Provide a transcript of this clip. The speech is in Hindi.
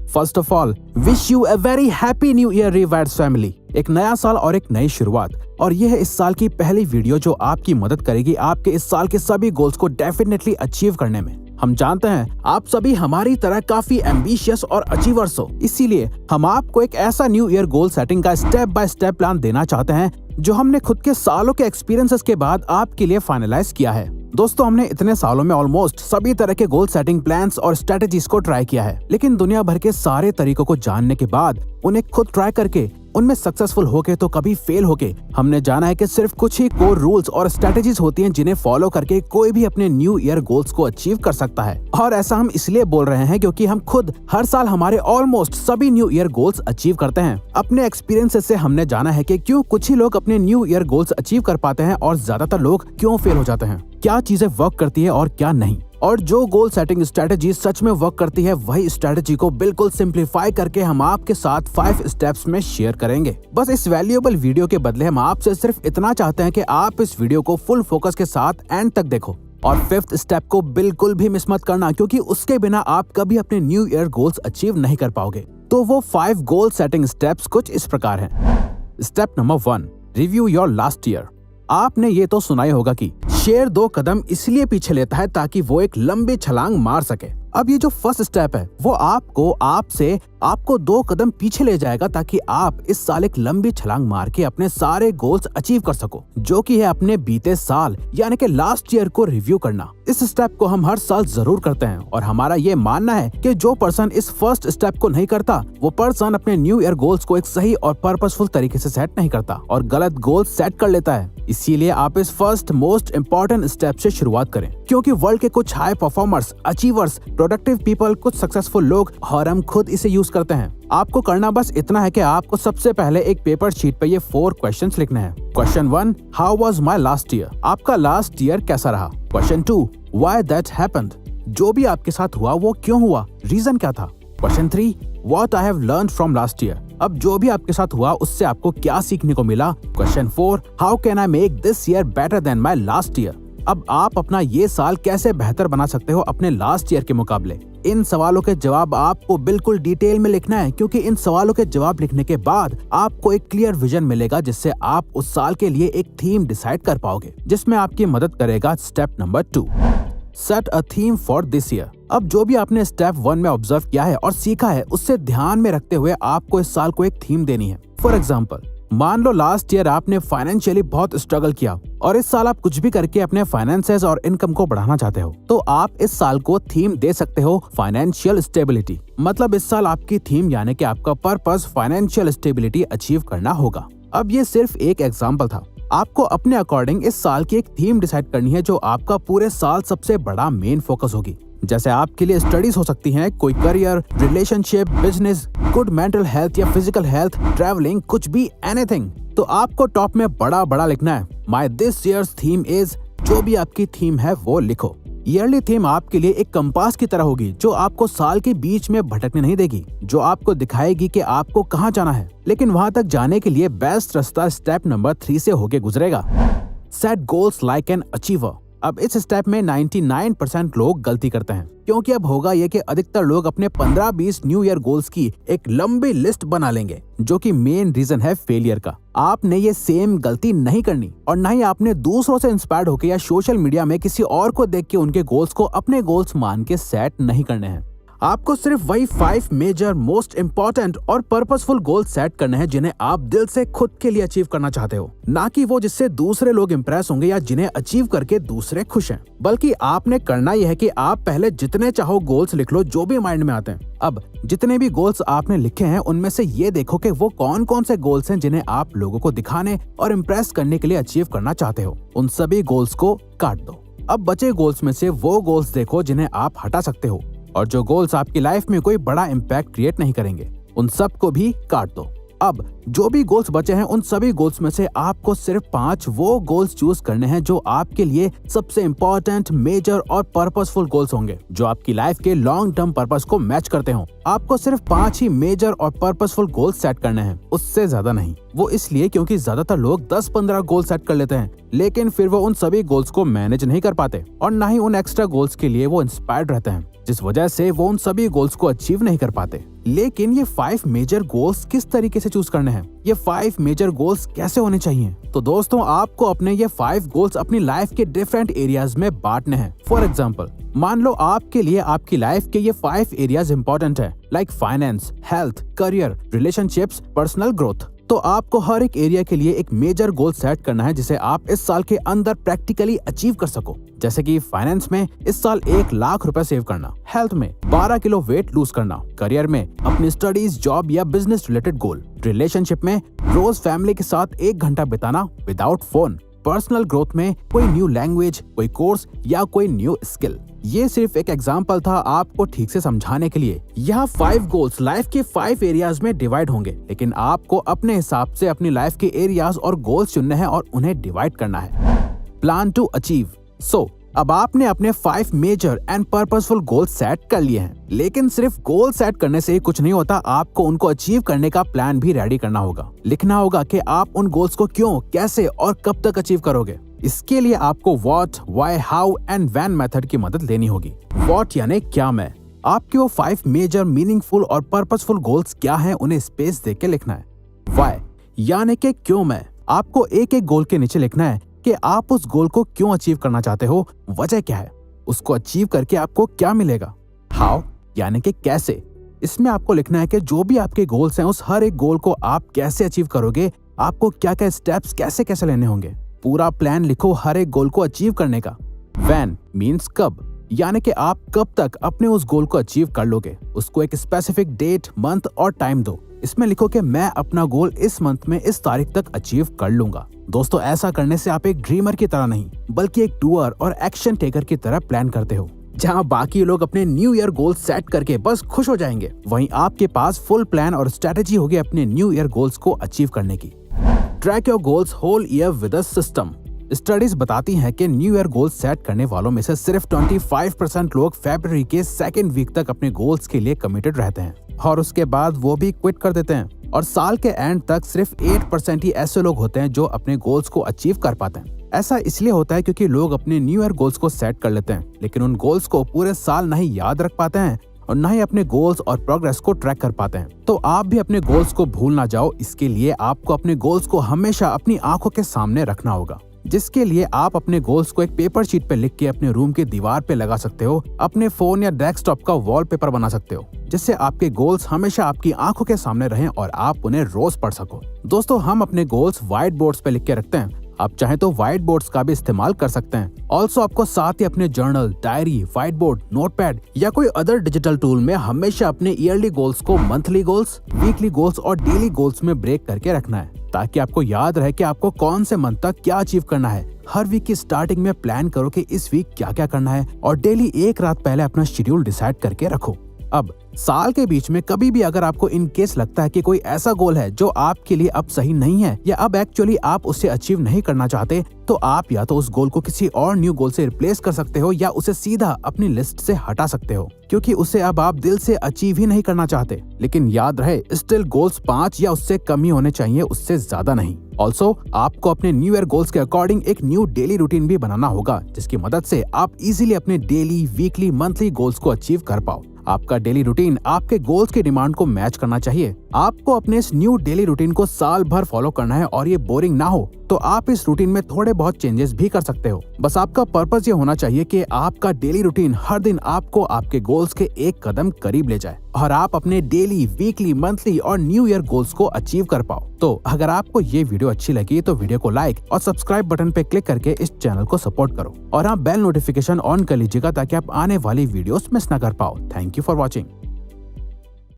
First of all, wish you a very happy new year रिवाइड्स फैमिली। एक नया साल और एक नई शुरुआत, और यह है इस साल की पहली वीडियो जो आपकी मदद करेगी आपके इस साल के सभी गोल्स को डेफिनेटली अचीव करने में। हम जानते हैं आप सभी हमारी तरह काफी एम्बिशियस और अचीवर्स हो, इसीलिए हम आपको एक ऐसा न्यू ईयर गोल सेटिंग का स्टेप बाय स्टेप प्लान देना चाहते हैं जो हमने खुद के सालों के एक्सपीरियंसेस के बाद आपके लिए फाइनलाइज किया है। दोस्तों, हमने इतने सालों में ऑलमोस्ट सभी तरह के गोल सेटिंग प्लान्स और स्ट्रेटेजीज को ट्राई किया है, लेकिन दुनिया भर के सारे तरीकों को जानने के बाद उन्हें खुद ट्राई करके उनमें सक्सेसफुल होके तो कभी फेल होके हमने जाना है कि सिर्फ कुछ ही कोर रूल्स और स्ट्रेटेजीज होती हैं जिन्हें फॉलो करके कोई भी अपने न्यू ईयर गोल्स को अचीव कर सकता है। और ऐसा हम इसलिए बोल रहे हैं क्योंकि हम खुद हर साल हमारे ऑलमोस्ट सभी न्यू ईयर गोल्स अचीव करते हैं। अपने एक्सपीरियंसेस से हमने जाना है कि क्यों कुछ ही लोग अपने न्यू ईयर गोल्स अचीव कर पाते हैं और ज्यादातर लोग क्यों फेल हो जाते हैं, क्या चीजें वर्क करती है और क्या नहीं, और जो गोल सेटिंग स्ट्रेटेजी सच में वर्क करती है वही स्ट्रेटेजी को बिल्कुल सिंप्लीफाई करके हम आपके साथ 5 स्टेप्स में शेयर करेंगे। बस इस वैल्यूएबल वीडियो के बदले हम आपसे सिर्फ इतना चाहते हैं कि आप इस वीडियो को फुल फोकस के साथ एंड तक देखो और 5th स्टेप को बिल्कुल भी मिस मत करना, क्योंकि उसके बिना आप कभी अपने न्यू ईयर गोल्स अचीव नहीं कर पाओगे। तो वो 5 गोल सेटिंग स्टेप्स कुछ इस प्रकार हैं। Step number 1, review your last year. आपने ये तो सुना ही होगा कि शेर 2 कदम इसलिए पीछे लेता है ताकि वो एक लंबी छलांग मार सके। अब ये जो फर्स्ट स्टेप है वो आपको 2 कदम पीछे ले जाएगा ताकि आप इस साल एक लंबी छलांग मार के अपने सारे गोल्स अचीव कर सको, जो कि है अपने बीते साल यानी कि लास्ट ईयर को रिव्यू करना। इस स्टेप को हम हर साल जरूर करते हैं और हमारा ये मानना है कि जो पर्सन इस फर्स्ट स्टेप को नहीं करता वो पर्सन अपने न्यू ईयर गोल्स को एक सही और पर्पसफुल तरीके से सेट नहीं करता और गलत गोल्स सेट कर लेता है। इसीलिए आप इस फर्स्ट मोस्ट इम्पोर्टेंट स्टेप से शुरुआत करें, क्योंकि वर्ल्ड के कुछ high performers, achievers, productive people, कुछ सक्सेसफुल लोग और हम खुद इसे यूज करते हैं। आपको करना बस इतना है कि आपको सबसे पहले एक पेपर शीट पे ये 4 क्वेश्चंस लिखने हैं। Question 1, how was my last year? आपका लास्ट ईयर कैसा रहा? Question 2, why that happened? जो भी आपके साथ हुआ वो क्यों हुआ, रीजन क्या था? Question 3, what I have learned from last year? अब जो भी आपके साथ हुआ उससे आपको क्या सीखने को मिला? Question 4, how can I make this year better than my last year? अब आप अपना ये साल कैसे बेहतर बना सकते हो अपने लास्ट ईयर के मुकाबले? इन सवालों के जवाब आपको बिल्कुल डिटेल में लिखना है, क्योंकि इन सवालों के जवाब लिखने के बाद आपको एक क्लियर विजन मिलेगा जिससे आप उस साल के लिए एक थीम डिसाइड कर पाओगे, जिसमें आपकी मदद करेगा step number 2, set a theme for this year. अब जो भी आपने स्टेप 1 में ऑब्जर्व किया है और सीखा है उससे ध्यान में रखते हुए आपको इस साल को एक थीम देनी है। फॉर एग्जाम्पल, मान लो लास्ट ईयर आपने फाइनेंशियली बहुत स्ट्रगल किया और इस साल आप कुछ भी करके अपने फाइनेंसेस और इनकम को बढ़ाना चाहते हो, तो आप इस साल को थीम दे सकते हो फाइनेंशियल स्टेबिलिटी। मतलब इस साल आपकी थीम यानी कि आपका पर्पस फाइनेंशियल स्टेबिलिटी अचीव करना होगा। अब ये सिर्फ एक एग्जाम्पल था, आपको अपने अकॉर्डिंग इस साल की एक थीम डिसाइड करनी है जो आपका पूरे साल सबसे बड़ा मेन फोकस होगी। जैसे आपके लिए स्टडीज हो सकती हैं, कोई career, relationship, business, good mental health या फिजिकल हेल्थ, ट्रैवलिंग, कुछ भी, एनीथिंग। तो आपको टॉप में बड़ा बड़ा लिखना है, my this years theme is, जो भी आपकी थीम है वो लिखो। ईयरली थीम आपके लिए एक कंपास की तरह होगी जो आपको साल के बीच में भटकने नहीं देगी, जो आपको दिखाएगी कि आपको कहाँ जाना है, लेकिन वहाँ तक जाने के लिए बेस्ट रास्ता स्टेप नंबर 3 से होके गुजरेगा। Set goals like an achiever. अब इस स्टेप में 99% लोग गलती करते हैं, क्योंकि अब होगा ये कि अधिकतर लोग अपने 15-20 न्यू ईयर गोल्स की एक लंबी लिस्ट बना लेंगे, जो कि मेन रीजन है फेलियर का। आपने ये सेम गलती नहीं करनी और न ही आपने दूसरों से इंस्पायर्ड होकर या सोशल मीडिया में किसी और को देख के उनके गोल्स को अपने गोल्स मान के सेट नहीं करने हैं। आपको सिर्फ वही 5 मेजर, मोस्ट इम्पोर्टेंट और पर्पसफुल गोल सेट करने हैं जिन्हें आप दिल से खुद के लिए अचीव करना चाहते हो, ना कि वो जिससे दूसरे लोग इंप्रेस होंगे या जिन्हें अचीव करके दूसरे खुश हैं। बल्कि आपने करना यह है कि आप पहले जितने चाहो गोल्स लिख लो जो भी माइंड में आते हैं। अब जितने भी गोल्स आपने लिखे हैं उनमें से ये देखो कि वो कौन कौन से गोल्स हैं जिन्हें आप लोगों को दिखाने और इम्प्रेस करने के लिए अचीव करना चाहते हो। उन सभी गोल्स को काट दो। अब बचे गोल्स में से वो गोल्स देखो जिन्हें आप हटा सकते हो और जो गोल्स आपकी लाइफ में कोई बड़ा इम्पैक्ट क्रिएट नहीं करेंगे, उन सब को भी काट दो। अब जो भी गोल्स बचे हैं उन सभी गोल्स में से आपको सिर्फ 5 वो गोल्स चूज करने हैं जो आपके लिए सबसे इम्पोर्टेंट, मेजर और पर्पसफुल गोल्स होंगे, जो आपकी लाइफ के लॉन्ग टर्म पर्पस को मैच करते हो। आपको सिर्फ 5 ही मेजर और पर्पसफुल गोल्स सेट करने हैं, उससे ज्यादा नहीं। वो इसलिए क्योंकि ज्यादातर लोग 10-15 गोल सेट कर लेते हैं, लेकिन फिर वो उन सभी गोल्स को मैनेज नहीं कर पाते और न ही उन एक्स्ट्रा गोल्स के लिए वो इंस्पायर्ड रहते हैं। जिस वजह से वो उन सभी गोल्स को अचीव नहीं कर पाते। लेकिन ये 5 मेजर गोल्स किस तरीके से चूज करने हैं, ये 5 मेजर गोल्स कैसे होने चाहिए? तो दोस्तों, आपको अपने ये 5 गोल्स अपनी लाइफ के डिफरेंट एरियाज में बांटने हैं। फॉर एग्जाम्पल, मान लो आपके लिए आपकी लाइफ के ये 5 एरियाज इंपॉर्टेंट है, like finance, health, career, relationships, personal growth. तो आपको हर एक एरिया के लिए एक मेजर गोल सेट करना है जिसे आप इस साल के अंदर प्रैक्टिकली अचीव कर सको। जैसे कि फाइनेंस में इस साल 1 लाख रुपए सेव करना, हेल्थ में 12 किलो वेट लूज करना, करियर में अपनी स्टडीज, जॉब या बिजनेस रिलेटेड गोल, रिलेशनशिप में रोज फैमिली के साथ 1 घंटा बिताना विदाउट फोन, पर्सनल ग्रोथ में कोई न्यू लैंग्वेज, कोई कोर्स या कोई न्यू स्किल। ये सिर्फ एक एग्जाम्पल था आपको ठीक से समझाने के लिए। यहाँ 5 गोल्स लाइफ के 5 एरियाज में डिवाइड होंगे, लेकिन आपको अपने हिसाब से अपनी लाइफ के एरियाज और गोल्स चुनने हैं और उन्हें डिवाइड करना है। Plan to achieve. अब आपने अपने 5 major and purposeful goals set कर लिए हैं, लेकिन सिर्फ गोल सेट करने से ही कुछ नहीं होता, आपको उनको अचीव करने का प्लान भी रेडी करना होगा। लिखना होगा कि आप उन गोल्स को क्यों, कैसे और कब तक अचीव करोगे। इसके लिए आपको what, why, how and when method की मदद लेनी होगी। व्हाट यानी क्या मैं, आपके वो 5 मेजर, मीनिंगफुल और पर्पसफुल गोल्स क्या हैं, उन्हें स्पेस देके लिखना है। व्हाई यानी कि क्यों मैं, आपको एक एक गोल के नीचे लिखना है कि आप उस गोल को क्यों अचीव करना चाहते हो, वजह क्या है, उसको अचीव करके आपको क्या मिलेगा। हाउ यानी कि कैसे, इसमें आपको लिखना है कि जो भी आपके गोल्स हैं उस हर एक गोल को आप कैसे अचीव करोगे, आपको क्या क्या स्टेप्स कैसे कैसे लेने होंगे। पूरा प्लान लिखो हर एक गोल को अचीव करने का। व्हेन मीन्स कब, यानी कि आप कब तक अपने उस गोल को अचीव कर लोगे, उसको एक स्पेसिफिक डेट, मंथ और टाइम दो। इसमें लिखो कि मैं अपना गोल इस मंथ में इस तारीख तक अचीव कर लूंगा। दोस्तों, ऐसा करने से आप एक ड्रीमर की तरह नहीं बल्कि एक डूअर और एक्शन टेकर की तरह प्लान करते हो। जहां बाकी लोग अपने न्यू ईयर गोल सेट करके बस खुश हो जाएंगे, वहीं आपके पास फुल प्लान और स्ट्रेटेजी होगी अपने न्यू ईयर गोल्स को अचीव करने की। Track your goals whole year with a system. Studies बताती हैं कि न्यू ईयर गोल्स सेट करने वालों में से सिर्फ 25% लोग फरवरी के 2nd वीक तक अपने गोल्स के लिए कमिटेड रहते हैं और उसके बाद वो भी क्विट कर देते हैं। और साल के एंड तक सिर्फ 8% ही ऐसे लोग होते हैं जो अपने गोल्स को अचीव कर पाते हैं। ऐसा इसलिए होता है क्योंकि लोग अपने न्यू ईयर गोल्स को सेट कर लेते हैं, लेकिन उन गोल्स को पूरे साल नहीं याद रख पाते हैं और न ही अपने गोल्स और प्रोग्रेस को ट्रैक कर पाते हैं। तो आप भी अपने गोल्स को भूल ना जाओ, इसके लिए आपको अपने गोल्स को हमेशा अपनी आंखों के सामने रखना होगा, जिसके लिए आप अपने गोल्स को एक पेपर शीट पे लिख के अपने रूम की दीवार पे लगा सकते हो, अपने फोन या डेस्कटॉप का वॉलपेपर बना सकते हो, जिससे आपके गोल्स हमेशा आपकी आंखों के सामने रहें और आप उन्हें रोज पढ़ सको। दोस्तों, हम अपने गोल्स व्हाइट बोर्ड्स पे लिख के रखते हैं, आप चाहें तो व्हाइट बोर्ड्स का भी इस्तेमाल कर सकते हैं। ऑल्सो आपको साथ ही अपने journal, diary, white board, notepad या कोई अदर डिजिटल टूल में हमेशा अपने ईयरली गोल्स को मंथली गोल्स, वीकली गोल्स और डेली गोल्स में ब्रेक करके रखना है, ताकि आपको याद रहे कि आपको कौन से मंथ तक क्या अचीव करना है। हर वीक की स्टार्टिंग में प्लान करो कि इस वीक क्या क्या करना है और डेली एक रात पहले अपना शेड्यूल डिसाइड करके रखो। अब साल के बीच में कभी भी अगर आपको इन केस लगता है कि कोई ऐसा गोल है जो आपके लिए अब सही नहीं है या अब एक्चुअली आप उसे अचीव नहीं करना चाहते, तो आप या तो उस गोल को किसी और न्यू गोल से रिप्लेस कर सकते हो या उसे सीधा अपनी लिस्ट से हटा सकते हो, क्योंकि उसे अब आप दिल से अचीव ही नहीं करना चाहते। लेकिन याद रहे, स्टिल गोल्स 5 या उससे कम ही होने चाहिए, उससे ज्यादा नहीं। ऑल्सो आपको अपने न्यू ईयर गोल्स के अकॉर्डिंग एक न्यू डेली रूटीन भी बनाना होगा, जिसकी मदद से आप इजीली अपने डेली, वीकली, मंथली गोल्स को अचीव कर पाओ। आपका डेली रूटीन आपके गोल्स की डिमांड को मैच करना चाहिए। आपको अपने इस न्यू डेली रूटीन को साल भर फॉलो करना है और ये बोरिंग ना हो, तो आप इस रूटीन में थोड़े बहुत चेंजेस भी कर सकते हो। बस आपका पर्पस ये होना चाहिए कि आपका डेली रूटीन हर दिन आपको आपके गोल्स के एक कदम करीब ले जाए और आप अपने डेली, वीकली, मंथली और न्यू ईयर गोल्स को अचीव कर पाओ। तो अगर आपको ये वीडियो अच्छी लगी तो वीडियो को लाइक और सब्सक्राइब बटन पे क्लिक करके इस चैनल को सपोर्ट करो और हाँ, बेल नोटिफिकेशन ऑन कर लीजिएगा ताकि आप आने वाली वीडियोस मिस ना कर पाओ। Thank you for watching.